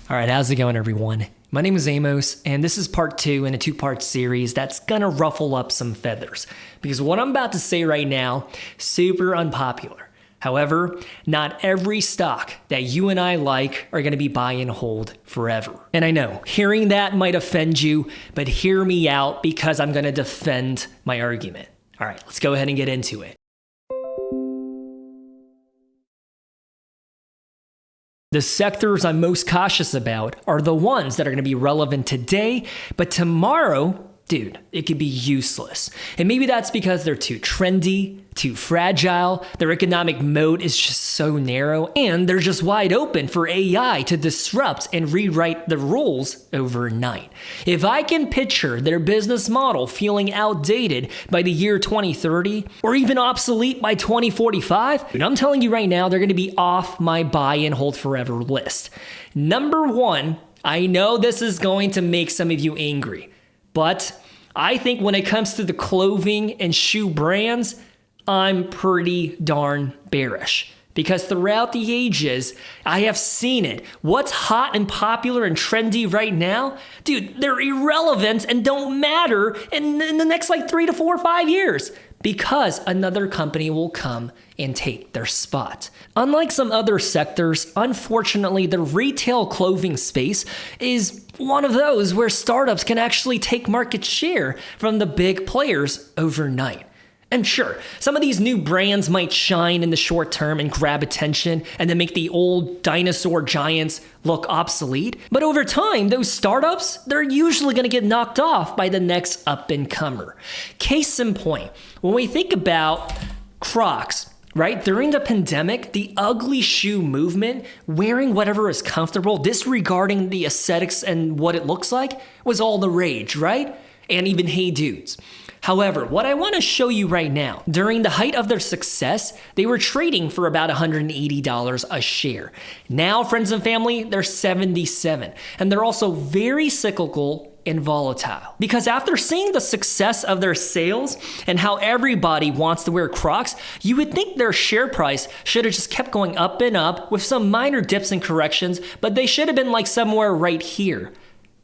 All right, how's it going, everyone? My name is Amos, and this is part 2 in a 2-part series that's gonna ruffle up some feathers. Because what I'm about to say right now, super unpopular. However, not every stock that you and I like are gonna be buy and hold forever. And I know, hearing that might offend you, but hear me out because I'm gonna defend my argument. All right, let's go ahead and get into it. The sectors I'm most cautious about are the ones that are going to be relevant today, but tomorrow, dude, it could be useless. And maybe that's because they're too trendy, too fragile, their economic moat is just so narrow, and they're just wide open for AI to disrupt and rewrite the rules overnight. If I can picture their business model feeling outdated by the year 2030, or even obsolete by 2045, dude, I'm telling you right now, they're gonna be off my buy and hold forever list. Number one, I know this is going to make some of you angry, but I think when it comes to the clothing and shoe brands, I'm pretty darn bearish. Because throughout the ages, I have seen it. What's hot and popular and trendy right now? Dude, they're irrelevant and don't matter in the next 3 to 4 or 5 years. Because another company will come and take their spot. Unlike some other sectors, unfortunately, the retail clothing space is one of those where startups can actually take market share from the big players overnight. And sure, some of these new brands might shine in the short term and grab attention and then make the old dinosaur giants look obsolete. But over time, those startups, they're usually going to get knocked off by the next up-and-comer. Case in point, when we think about Crocs, right? During the pandemic, the ugly shoe movement, wearing whatever is comfortable, disregarding the aesthetics and what it looks like, was all the rage, right? And even Hey Dudes. However, what I want to show you right now, during the height of their success, they were trading for about $180 a share. Now, friends and family, they're $77. And they're also very cyclical and volatile. Because after seeing the success of their sales and how everybody wants to wear Crocs, you would think their share price should have just kept going up and up with some minor dips and corrections, but they should have been somewhere right here.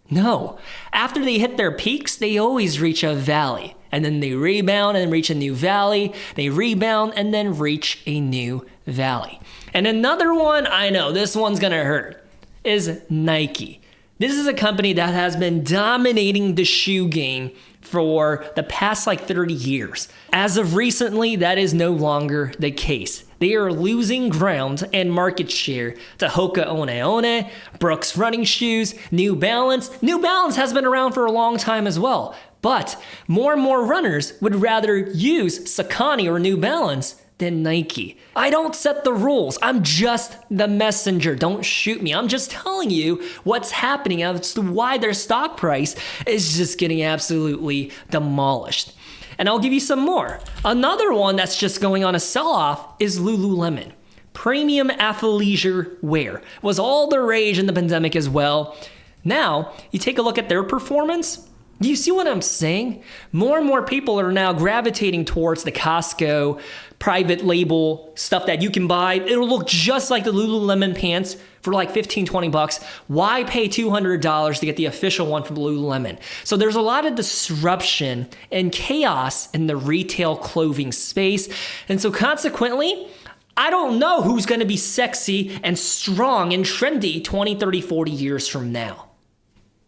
No, after they hit their peaks, they always reach a valley. And then they rebound and reach a new valley. They rebound and then reach a new valley. And another one, I know this one's gonna hurt, is Nike. This is a company that has been dominating the shoe game for the past 30 years. As of recently, that is no longer the case. They are losing ground and market share to Hoka One One, Brooks running shoes, New Balance. New Balance has been around for a long time as well, but more and more runners would rather use Saucony or New Balance than Nike. I don't set the rules. I'm just the messenger. Don't shoot me. I'm just telling you what's happening as to why their stock price is just getting absolutely demolished. And I'll give you some more. Another one that's just going on a sell-off is Lululemon. Premium athleisure wear was all the rage in the pandemic as well. Now, you take a look at their performance. Do you see what I'm saying? More and more people are now gravitating towards the Costco private label stuff that you can buy. It'll look just like the Lululemon pants for $15-20. Why pay $200 to get the official one from Lululemon? So there's a lot of disruption and chaos in the retail clothing space. And so consequently, I don't know who's going to be sexy and strong and trendy 20, 30, 40 years from now.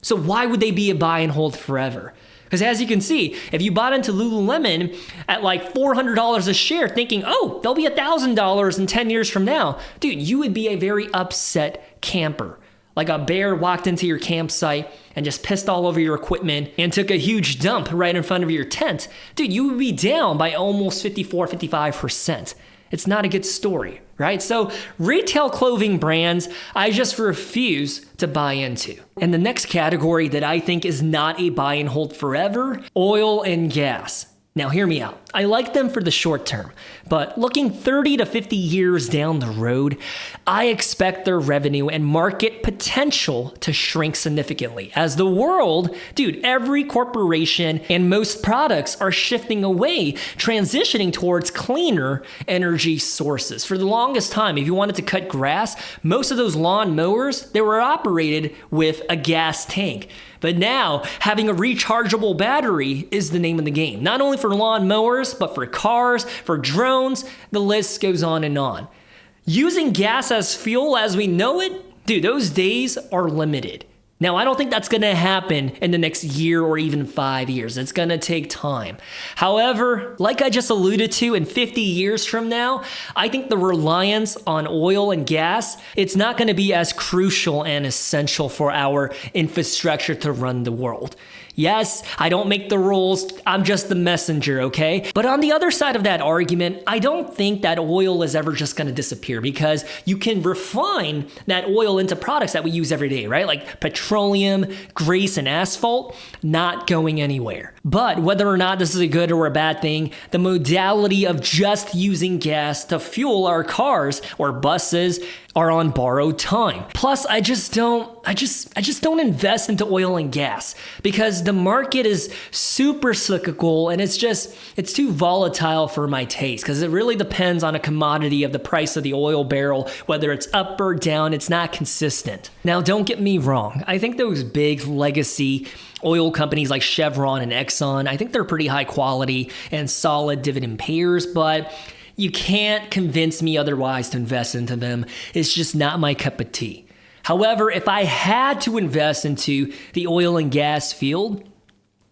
So why would they be a buy and hold forever? Because as you can see, if you bought into Lululemon at $400 a share thinking, oh, they'll be $1,000 in 10 years from now, dude, you would be a very upset camper. Like a bear walked into your campsite and just pissed all over your equipment and took a huge dump right in front of your tent. Dude, you would be down by almost 54, 55%. It's not a good story, right? So retail clothing brands, I just refuse to buy into. And the next category that I think is not a buy and hold forever, oil and gas. Now hear me out. I like them for the short term, but looking 30 to 50 years down the road, I expect their revenue and market potential to shrink significantly as the world, every corporation and most products are shifting away, transitioning towards cleaner energy sources. For the longest time, if you wanted to cut grass, most of those lawn mowers, they were operated with a gas tank. But now, having a rechargeable battery is the name of the game. Not only for lawn mowers, but for cars, for drones, the list goes on and on. Using gas as fuel as we know it, those days are limited. Now, I don't think that's going to happen in the next year or even 5 years. It's going to take time. However, like I just alluded to, in 50 years from now, I think the reliance on oil and gas, it's not going to be as crucial and essential for our infrastructure to run the world. Yes, I don't make the rules, I'm just the messenger, okay? But on the other side of that argument, I don't think that oil is ever just gonna disappear because you can refine that oil into products that we use every day, right? Like petroleum, grease, and asphalt, not going anywhere. But whether or not this is a good or a bad thing, the modality of just using gas to fuel our cars or buses are on borrowed time. Plus, I just don't invest into oil and gas because the market is super cyclical and it's too volatile for my taste because it really depends on a commodity of the price of the oil barrel, whether it's up or down, it's not consistent. Now, don't get me wrong. I think those big legacy oil companies like Chevron and Exxon, I think they're pretty high quality and solid dividend payers, but you can't convince me otherwise to invest into them. It's just not my cup of tea. However, if I had to invest into the oil and gas field,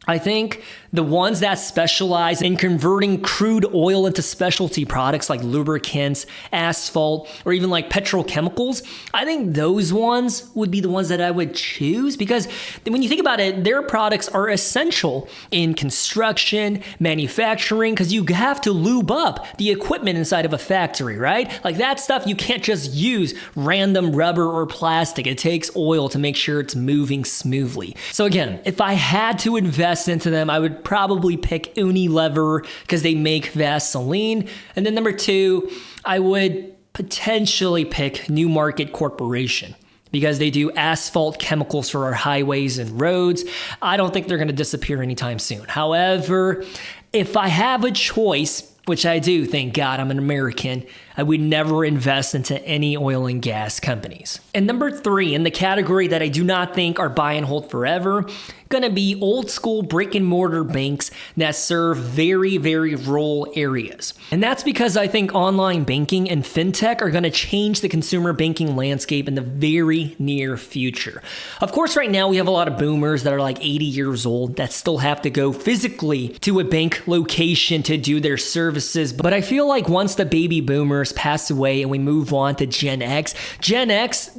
I think the ones that specialize in converting crude oil into specialty products like lubricants, asphalt, or even like petrochemicals, I think those ones would be the ones that I would choose because when you think about it, their products are essential in construction, manufacturing, because you have to lube up the equipment inside of a factory, right? Like that stuff, you can't just use random rubber or plastic. It takes oil to make sure it's moving smoothly. So again, if I had to invest into them, I would probably pick Unilever because they make Vaseline. And then number 2, I would potentially pick New Market Corporation because they do asphalt chemicals for our highways and roads. I don't think they're going to disappear anytime soon. However, if I have a choice, which I do, thank God I'm an American, I would never invest into any oil and gas companies. And number 3, in the category that I do not think are buy and hold forever, gonna be old school brick and mortar banks that serve very, very rural areas. And that's because I think online banking and fintech are gonna change the consumer banking landscape in the very near future. Of course, right now we have a lot of boomers that are like 80 years old that still have to go physically to a bank location to do their services. But I feel like once the baby boomers pass away and we move on to Gen X,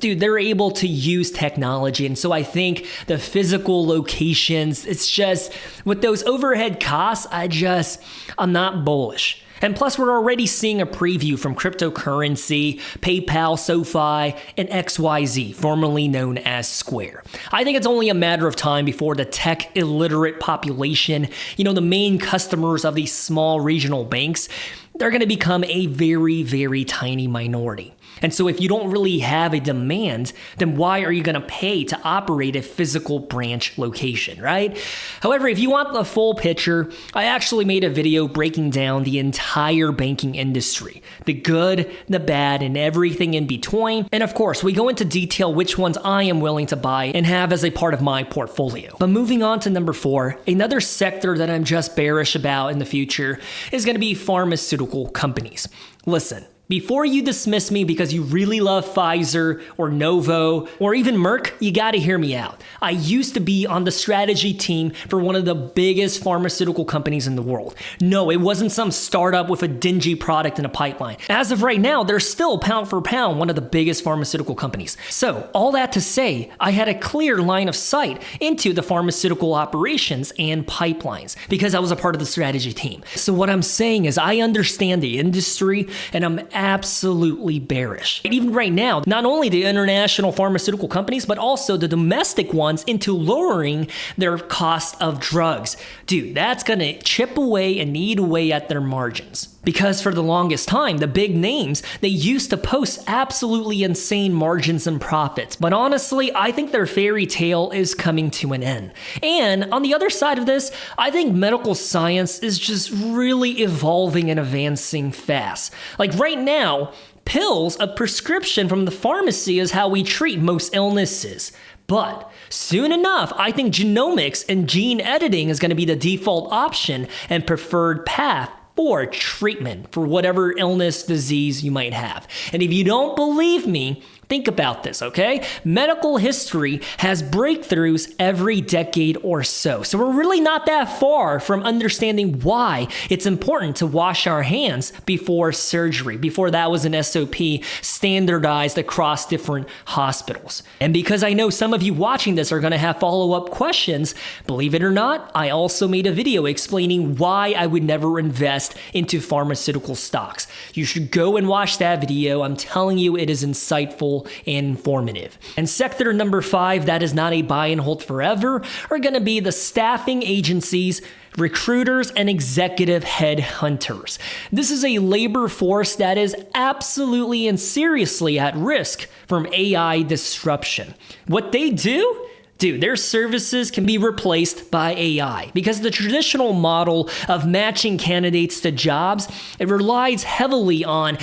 they're able to use technology. And so I think the physical locations, it's just with those overhead costs, I'm not bullish. And plus, we're already seeing a preview from cryptocurrency, PayPal, SoFi, and XYZ, formerly known as Square. I think it's only a matter of time before the tech illiterate population, the main customers of these small regional banks, they're going to become a very, very tiny minority. And so if you don't really have a demand, then why are you going to pay to operate a physical branch location, right? However, if you want the full picture, I actually made a video breaking down the entire banking industry, the good, the bad, and everything in between. And of course, we go into detail which ones I am willing to buy and have as a part of my portfolio. But moving on to number 4, another sector that I'm just bearish about in the future is going to be pharmaceutical companies. Listen, before you dismiss me because you really love Pfizer or Novo or even Merck, you gotta hear me out. I used to be on the strategy team for one of the biggest pharmaceutical companies in the world. No, it wasn't some startup with a dingy product in a pipeline. As of right now, they're still pound for pound one of the biggest pharmaceutical companies. So all that to say, I had a clear line of sight into the pharmaceutical operations and pipelines because I was a part of the strategy team. So what I'm saying is I understand the industry and I'm absolutely bearish. Even right now, not only the international pharmaceutical companies, but also the domestic ones into lowering their cost of drugs. Dude, that's gonna chip away and eat away at their margins. Because for the longest time, the big names, they used to post absolutely insane margins and profits. But honestly, I think their fairy tale is coming to an end. And on the other side of this, I think medical science is just really evolving and advancing fast. Like right now, pills, a prescription from the pharmacy is how we treat most illnesses. But soon enough, I think genomics and gene editing is going to be the default option and preferred path for treatment for whatever illness, disease you might have. And if you don't believe me, think about this, okay? Medical history has breakthroughs every decade or so. So we're really not that far from understanding why it's important to wash our hands before surgery, before that was an SOP standardized across different hospitals. And because I know some of you watching this are gonna have follow-up questions, believe it or not, I also made a video explaining why I would never invest into pharmaceutical stocks. You should go and watch that video. I'm telling you, it is insightful and informative. And sector number 5, that is not a buy and hold forever, are going to be the staffing agencies, recruiters, and executive headhunters. This is a labor force that is absolutely and seriously at risk from AI disruption. What they do? Dude, their services can be replaced by AI because the traditional model of matching candidates to jobs, it relies heavily on,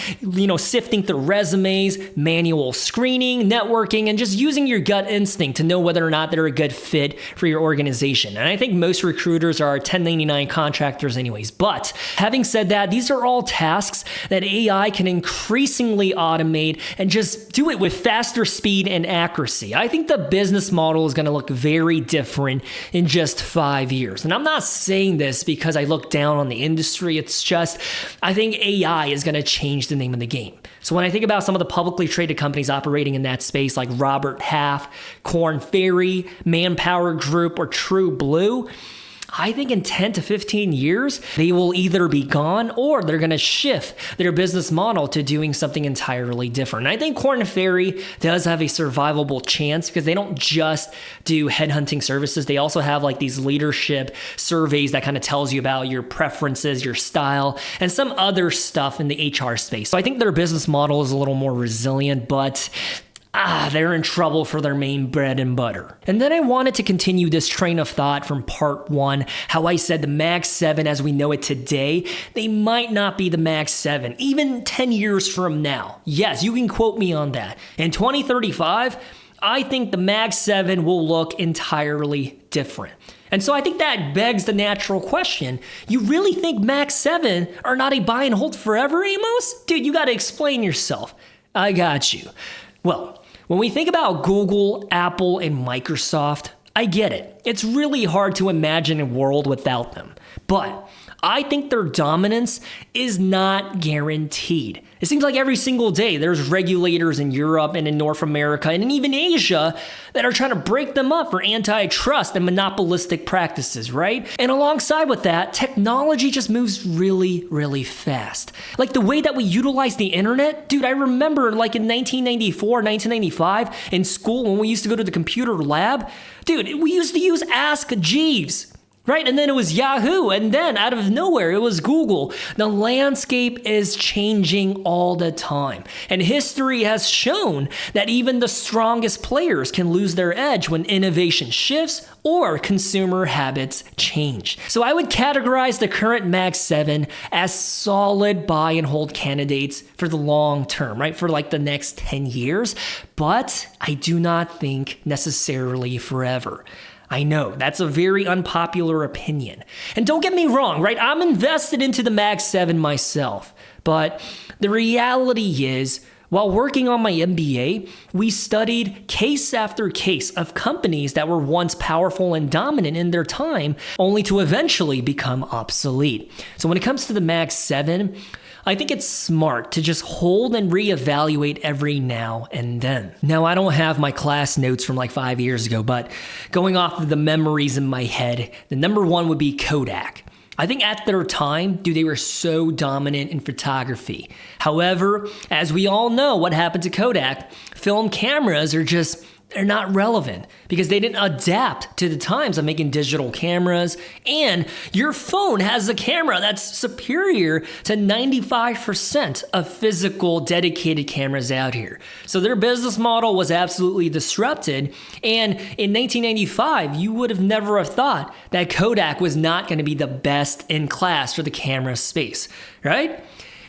sifting through resumes, manual screening, networking, and just using your gut instinct to know whether or not they're a good fit for your organization. And I think most recruiters are 1099 contractors anyways. But having said that, these are all tasks that AI can increasingly automate and just do it with faster speed and accuracy. I think the business model is going to look very different in just 5 years. And I'm not saying this because I look down on the industry. It's just, I think AI is going to change the name of the game. So when I think about some of the publicly traded companies operating in that space like Robert Half, Korn Ferry, Manpower Group, or True Blue, I think in 10 to 15 years, they will either be gone or they're going to shift their business model to doing something entirely different. And I think Korn Ferry does have a survivable chance because they don't just do headhunting services. They also have like these leadership surveys that kind of tells you about your preferences, your style, and some other stuff in the HR space. So I think their business model is a little more resilient, but they're in trouble for their main bread and butter. And then I wanted to continue this train of thought from part 1, how I said the Mag 7 as we know it today, they might not be the Mag 7, even 10 years from now. Yes, you can quote me on that. In 2035, I think the Mag 7 will look entirely different. And so I think that begs the natural question. You really think Mag 7 are not a buy and hold forever, Amos? Dude, you gotta explain yourself. I got you. Well, when we think about Google, Apple, and Microsoft, I get it. It's really hard to imagine a world without them. But I think their dominance is not guaranteed. It seems like every single day there's regulators in Europe and in North America and even Asia that are trying to break them up for antitrust and monopolistic practices, right? And alongside with that, technology just moves really, really fast. Like the way that we utilize the internet, dude, I remember like in 1994, 1995 in school when we used to go to the computer lab, dude, we used to use Ask Jeeves. Right? And then it was Yahoo. And then out of nowhere, it was Google. The landscape is changing all the time. And history has shown that even the strongest players can lose their edge when innovation shifts or consumer habits change. So I would categorize the current Mag 7 as solid buy and hold candidates for the long term, right? For like the next 10 years. But I do not think necessarily forever. I know, that's a very unpopular opinion. And don't get me wrong, right? I'm invested into the Mag 7 myself. But the reality is, while working on my MBA, we studied case after case of companies that were once powerful and dominant in their time, only to eventually become obsolete. So when it comes to the Mag 7, I think it's smart to just hold and reevaluate every now and then. Now, I don't have my class notes from like 5 years ago, but going off of the memories in my head, the number 1 would be Kodak. I think at their time, dude, they were so dominant in photography. However, as we all know what happened to Kodak, film cameras they're not relevant because they didn't adapt to the times of making digital cameras. And your phone has a camera that's superior to 95% of physical dedicated cameras out here. So their business model was absolutely disrupted. And in 1995, you would have never have thought that Kodak was not going to be the best in class for the camera space, right?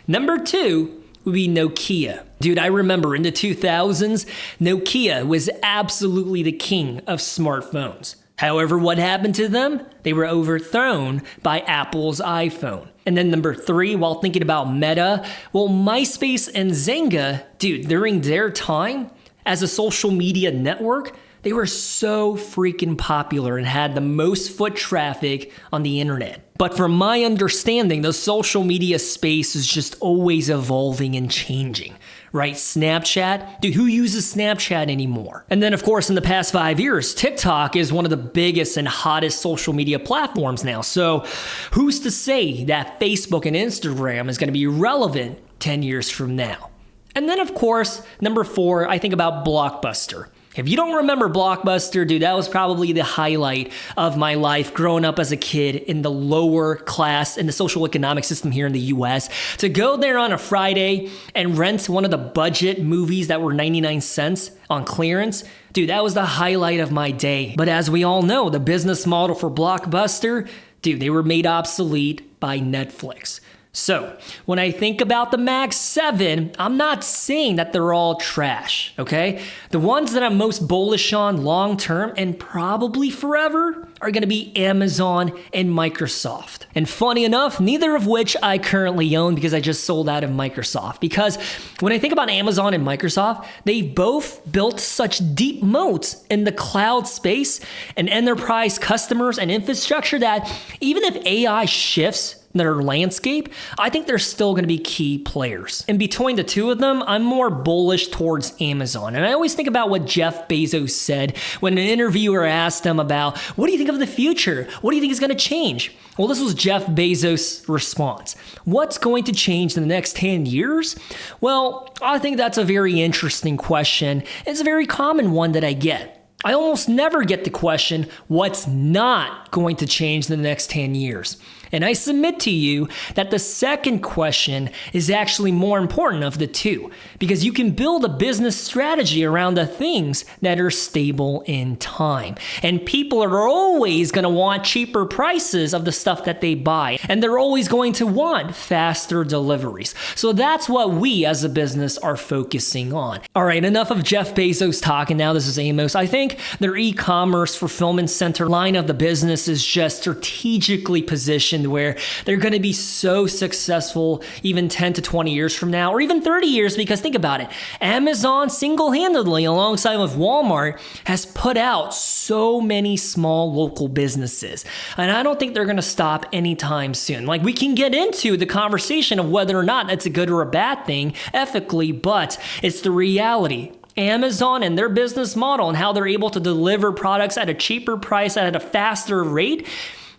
Number 2 would be Nokia. Dude, I remember in the 2000s, Nokia was absolutely the king of smartphones. However, what happened to them? They were overthrown by Apple's iPhone. And then number 3, while thinking about Meta, well, MySpace and Zynga, dude, during their time as a social media network, they were so freaking popular and had the most foot traffic on the internet. But from my understanding, the social media space is just always evolving and changing, right? Snapchat, dude, who uses Snapchat anymore? And then of course, in the past 5 years, TikTok is one of the biggest and hottest social media platforms now. So who's to say that Facebook and Instagram is going to be relevant 10 years from now? And then of course, number 4, I think about Blockbuster. If you don't remember Blockbuster, dude, that was probably the highlight of my life growing up as a kid in the lower class in the social economic system here in the US. To go there on a Friday and rent one of the budget movies that were 99 cents on clearance, dude, that was the highlight of my day. But as we all know, the business model for Blockbuster, dude, they were made obsolete by Netflix. So when I think about the Mag 7, I'm not saying that they're all trash, okay? The ones that I'm most bullish on long term and probably forever are going to be Amazon and Microsoft. And funny enough, neither of which I currently own because I just sold out of Microsoft. Because when I think about Amazon and Microsoft, they both built such deep moats in the cloud space and enterprise customers and infrastructure that even if AI shifts their landscape, I think they're still going to be key players. And between the two of them, I'm more bullish towards Amazon. And I always think about what Jeff Bezos said when an interviewer asked him about, what do you think of the future? What do you think is going to change? Well, this was Jeff Bezos' response. What's going to change in the next 10 years? Well, I think that's a very interesting question. It's a very common one that I get. I almost never get the question, what's not going to change in the next 10 years? And I submit to you that the second question is actually more important of the two, because you can build a business strategy around the things that are stable in time. And people are always going to want cheaper prices of the stuff that they buy, and they're always going to want faster deliveries. So that's what we as a business are focusing on. All right, enough of Jeff Bezos talking now. This is Amos. I think their e-commerce fulfillment center line of the business is just strategically positioned where they're going to be so successful even 10 to 20 years from now, or even 30 years, because think about it. Amazon single-handedly, alongside with Walmart, has put out so many small local businesses. And I don't think they're going to stop anytime soon. Like, we can get into the conversation of whether or not that's a good or a bad thing ethically, but it's the reality. Amazon and their business model and how they're able to deliver products at a cheaper price at a faster rate,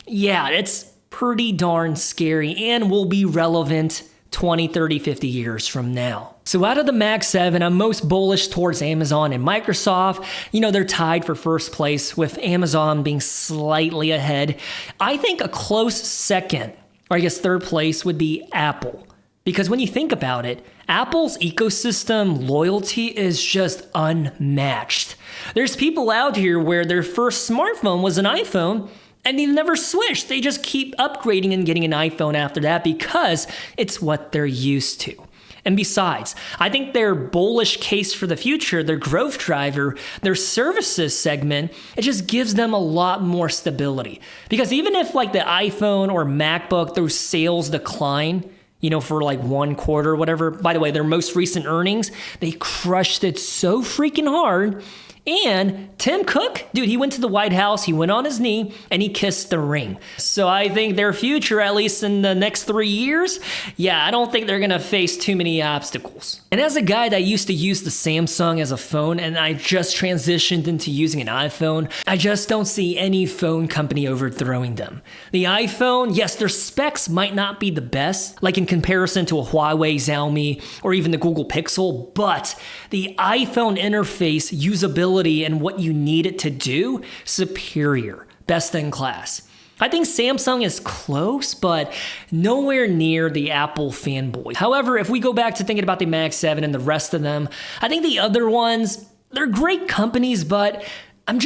yeah, it's pretty darn scary and will be relevant 20, 30, 50 years from now. So out of the Mag 7, I'm most bullish towards Amazon and Microsoft. You know, they're tied for first place with Amazon being slightly ahead. I think a close second, or I guess third place, would be Apple. Because when you think about it, Apple's ecosystem loyalty is just unmatched. There's people out here where their first smartphone was an iPhone, and they've never switched. They just keep upgrading and getting an iPhone after that because it's what they're used to. And besides, I think their bullish case for the future, their growth driver, their services segment, it just gives them a lot more stability. Because even if like the iPhone or MacBook, those sales decline, you know, for like one quarter or whatever. By the way, their most recent earnings, they crushed it so freaking hard. And Tim Cook, dude, he went to the White House, he went on his knee, and he kissed the ring. So I think their future, at least in the next 3 years, yeah, I don't think they're gonna face too many obstacles. And as a guy that used to use the Samsung as a phone, and I just transitioned into using an iPhone, I just don't see any phone company overthrowing them. The iPhone, yes, their specs might not be the best, like in comparison to a Huawei, Xiaomi, or even the Google Pixel, but the iPhone interface, usability, and what you need it to do, superior, best in class. I think Samsung is close, but nowhere near the Apple fanboy. However, if we go back to thinking about the Mag 7 and the rest of them, I think the other ones, they're great companies, but I'm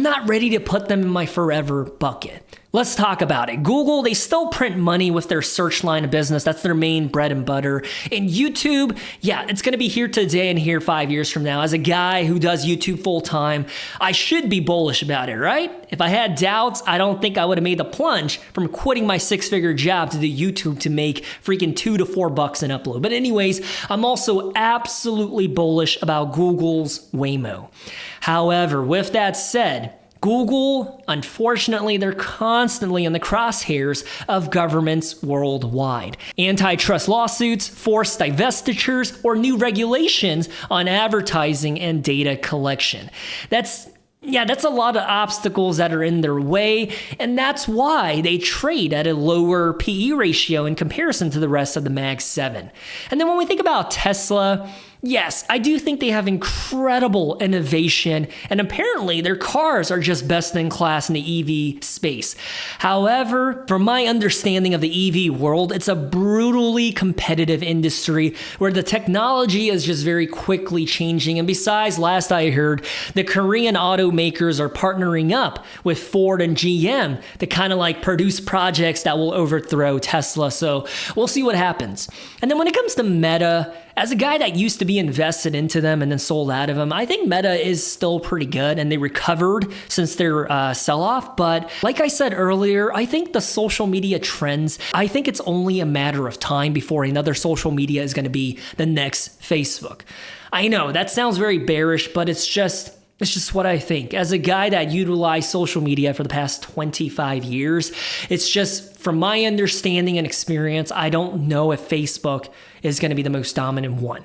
not ready to put them in my forever bucket. Let's talk about it. Google, they still print money with their search line of business. That's their main bread and butter. And YouTube, yeah, it's going to be here today and here 5 years from now. As a guy who does YouTube full time, I should be bullish about it, right? If I had doubts, I don't think I would have made the plunge from quitting my 6-figure job to do YouTube to make freaking $2 to $4 an upload. But anyways, I'm also absolutely bullish about Google's Waymo. However, with that said, Google, unfortunately, they're constantly in the crosshairs of governments worldwide. Antitrust lawsuits, forced divestitures, or new regulations on advertising and data collection. That's a lot of obstacles that are in their way, and that's why they trade at a lower PE ratio in comparison to the rest of the Mag 7. And then when we think about Tesla, yes, I do think they have incredible innovation, and apparently their cars are just best in class in the EV space. However, from my understanding of the EV world, it's a brutally competitive industry where the technology is just very quickly changing. And besides, last I heard, the Korean automakers are partnering up with Ford and GM to kind of like produce projects that will overthrow Tesla. So we'll see what happens. And then when it comes to Meta, as a guy that used to be invested into them and then sold out of them, I think Meta is still pretty good and they recovered since their sell-off. But like I said earlier, I think the social media trends, I think it's only a matter of time before another social media is going to be the next Facebook. I know that sounds very bearish, but it's just what I think. As a guy that utilized social media for the past 25 years, it's just from my understanding and experience, I don't know if Facebook is going to be the most dominant one.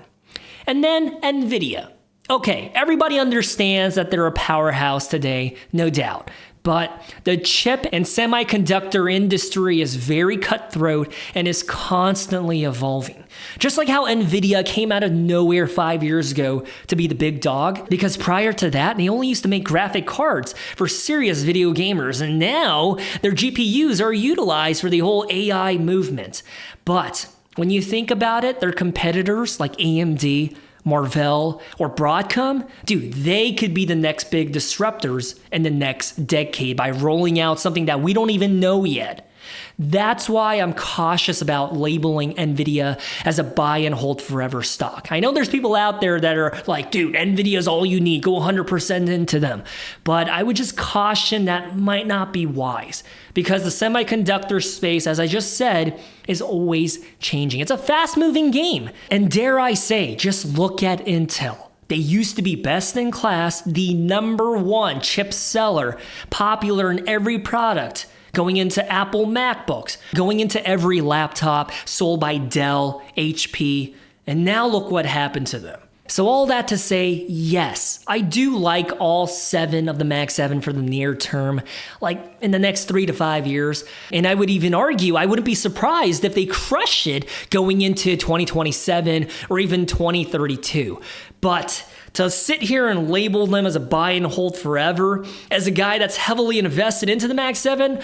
And then NVIDIA. Okay, everybody understands that they're a powerhouse today, no doubt. But the chip and semiconductor industry is very cutthroat and is constantly evolving. Just like how NVIDIA came out of nowhere 5 years ago to be the big dog, because prior to that, they only used to make graphic cards for serious video gamers, and now their GPUs are utilized for the whole AI movement. But when you think about it, their competitors like AMD, Marvell, or Broadcom, dude, they could be the next big disruptors in the next decade by rolling out something that we don't even know yet. That's why I'm cautious about labeling NVIDIA as a buy and hold forever stock. I know there's people out there that are like, dude, NVIDIA is all you need, go 100% into them. But I would just caution that might not be wise because the semiconductor space, as I just said, is always changing. It's a fast-moving game. And dare I say, just look at Intel. They used to be best in class, the #1 chip seller, popular in every product, going into Apple MacBooks, going into every laptop sold by Dell, HP, and now look what happened to them. So all that to say, yes, I do like all 7 of the Mag 7 for the near term, like in the next 3 to 5 years. And I would even argue, I wouldn't be surprised if they crush it going into 2027 or even 2032. But to sit here and label them as a buy and hold forever, as a guy that's heavily invested into the Mag 7,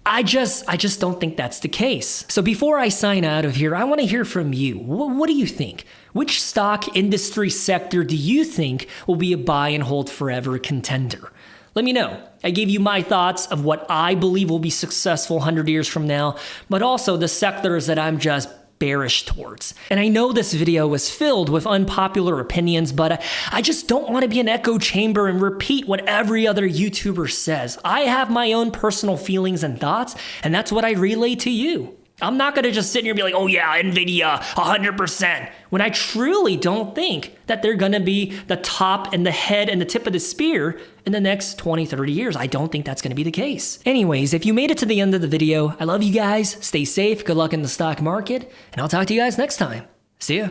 I just don't think that's the case. So before I sign out of here, I want to hear from you. What do you think? Which stock industry sector do you think will be a buy and hold forever contender? Let me know. I gave you my thoughts of what I believe will be successful 100 years from now, but also the sectors that I'm just bearish towards. And I know this video was filled with unpopular opinions, but I just don't want to be an echo chamber and repeat what every other YouTuber says. I have my own personal feelings and thoughts, and that's what I relay to you. I'm not going to just sit here and be like, oh yeah, NVIDIA, 100%, when I truly don't think that they're going to be the top and the head and the tip of the spear in the next 20, 30 years. I don't think that's going to be the case. Anyways, if you made it to the end of the video, I love you guys. Stay safe. Good luck in the stock market. And I'll talk to you guys next time. See ya.